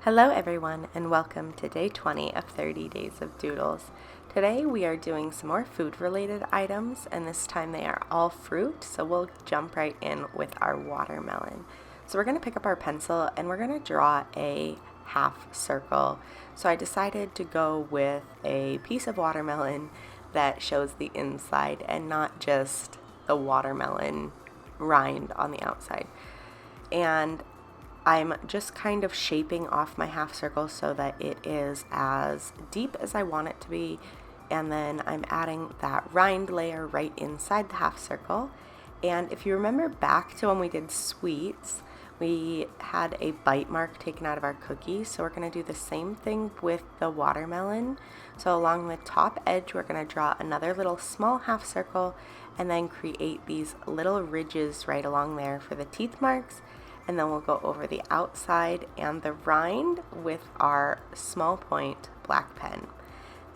Hello everyone and welcome to day 20 of 30 days of doodles. Today we are doing some more food related items and this time they are all fruit, so we'll jump right in with our watermelon. So we're going to pick up our pencil and we're going to draw a half circle. So I decided to go with a piece of watermelon that shows the inside and not just the watermelon rind on the outside. And I'm just kind of shaping off my half circle so that it is as deep as I want it to be, and then I'm adding that rind layer right inside the half circle. And if you remember back to when we did sweets, we had a bite mark taken out of our cookie, so we're going to do the same thing with the watermelon. So along the top edge we're going to draw another little small half circle and then create these little ridges right along there for the teeth marks. And then we'll go over the outside and the rind with our small point black pen.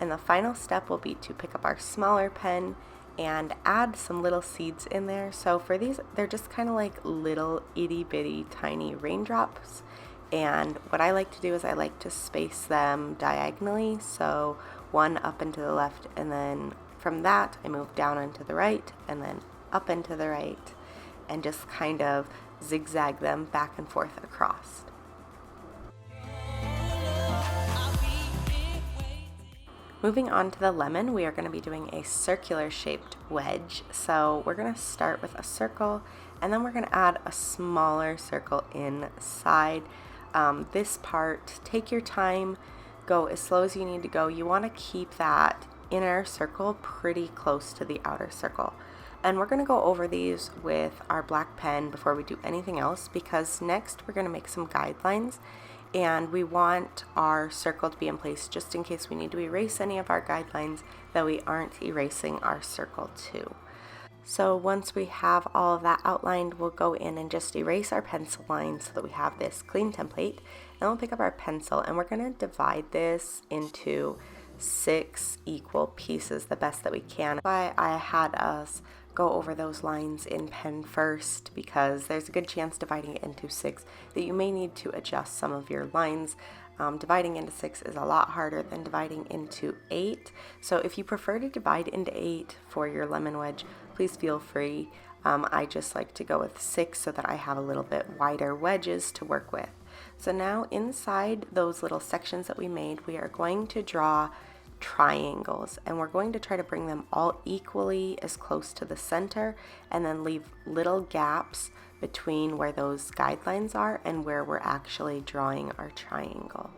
And the final step will be to pick up our smaller pen and add some little seeds in there. So for these, they're just kind of like little itty bitty tiny raindrops. And what I like to do is I like to space them diagonally. So one up and to the left, and then from that I move down and to the right, and then up and to the right, and just kind of zigzag them back and forth across. Moving on to the lemon, we are going to be doing a circular shaped wedge. So we're going to start with a circle and then we're going to add a smaller circle inside. This part, take your time, go as slow as you need to go. You want to keep that inner circle pretty close to the outer circle. And we're going to go over these with our black pen before we do anything else, because next we're going to make some guidelines and we want our circle to be in place just in case we need to erase any of our guidelines, that we aren't erasing our circle too. So once we have all of that outlined, we'll go in and just erase our pencil lines so that we have this clean template. And we'll pick up our pencil and we're going to divide this into 6 equal pieces the best that we can. Why I had us go over those lines in pen first, because there's a good chance dividing it into 6 that you may need to adjust some of your lines. Dividing into 6 is a lot harder than dividing into 8. So if you prefer to divide into 8 for your lemon wedge, please feel free. I just like to go with 6 so that I have a little bit wider wedges to work with. So now inside those little sections that we made, we are going to draw triangles, and we're going to try to bring them all equally as close to the center and then leave little gaps between where those guidelines are and where we're actually drawing our triangle.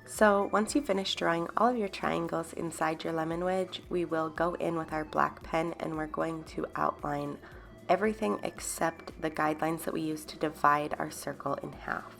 So once you finish drawing all of your triangles inside your lemon wedge, we will go in with our black pen and we're going to outline everything except the guidelines that we use to divide our circle in half.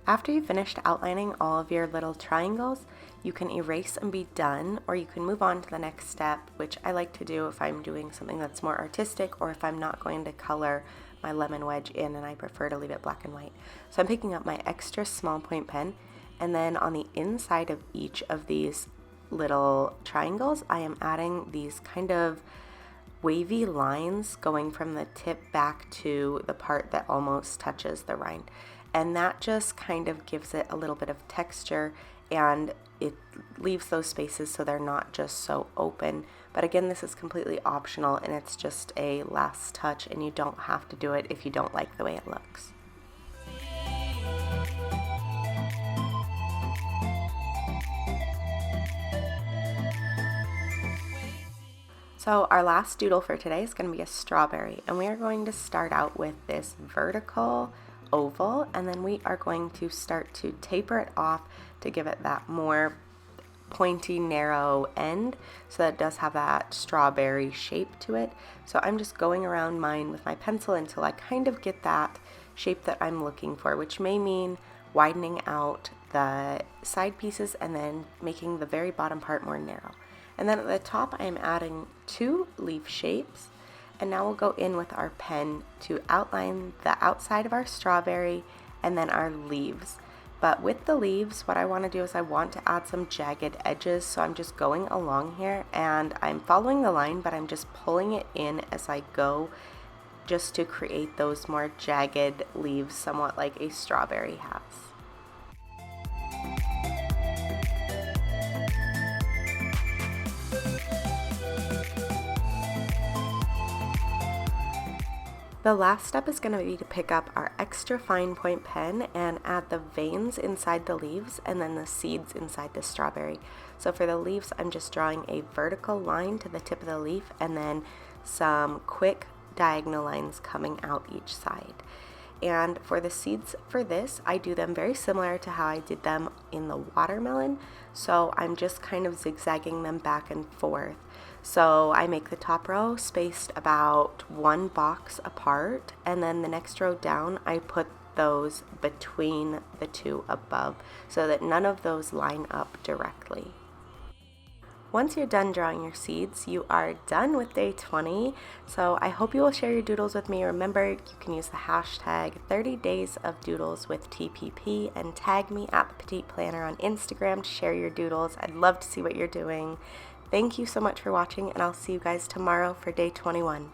After you've finished outlining all of your little triangles, you can erase and be done, or you can move on to the next step, which I like to do if I'm doing something that's more artistic or if I'm not going to color my lemon wedge in and I prefer to leave it black and white. So I'm picking up my extra small point pen, and then on the inside of each of these little triangles, I am adding these kind of wavy lines going from the tip back to the part that almost touches the rind. And that just kind of gives it a little bit of texture, and it leaves those spaces so they're not just so open. But again, this is completely optional and it's just a last touch, and you don't have to do it if you don't like the way it looks. So our last doodle for today is going to be a strawberry, and we are going to start out with this vertical oval, and then we are going to start to taper it off to give it that more pointy narrow end, so that it does have that strawberry shape to it. So I'm just going around mine with my pencil until I kind of get that shape that I'm looking for, which may mean widening out the side pieces and then making the very bottom part more narrow. And then at the top I am adding 2 leaf shapes, and now we'll go in with our pen to outline the outside of our strawberry and then our leaves. But with the leaves, what I want to do is I want to add some jagged edges, so I'm just going along here and I'm following the line, but I'm just pulling it in as I go, just to create those more jagged leaves, somewhat like a strawberry has. The last step is going to be to pick up our extra fine point pen and add the veins inside the leaves and then the seeds inside the strawberry. So for the leaves, I'm just drawing a vertical line to the tip of the leaf and then some quick diagonal lines coming out each side. And for the seeds for this, I do them very similar to how I did them in the watermelon. So I'm just kind of zigzagging them back and forth. So I make the top row spaced about 1 box apart, and then the next row down I put those between the 2 above so that none of those line up directly. Once you're done drawing your seeds, you are done with day 20. So I hope you will share your doodles with me. Remember, you can use the hashtag 30daysofdoodles with TPP and tag me at the Petite Planner on Instagram to share your doodles. I'd love to see what you're doing. Thank you so much for watching, and I'll see you guys tomorrow for day 21.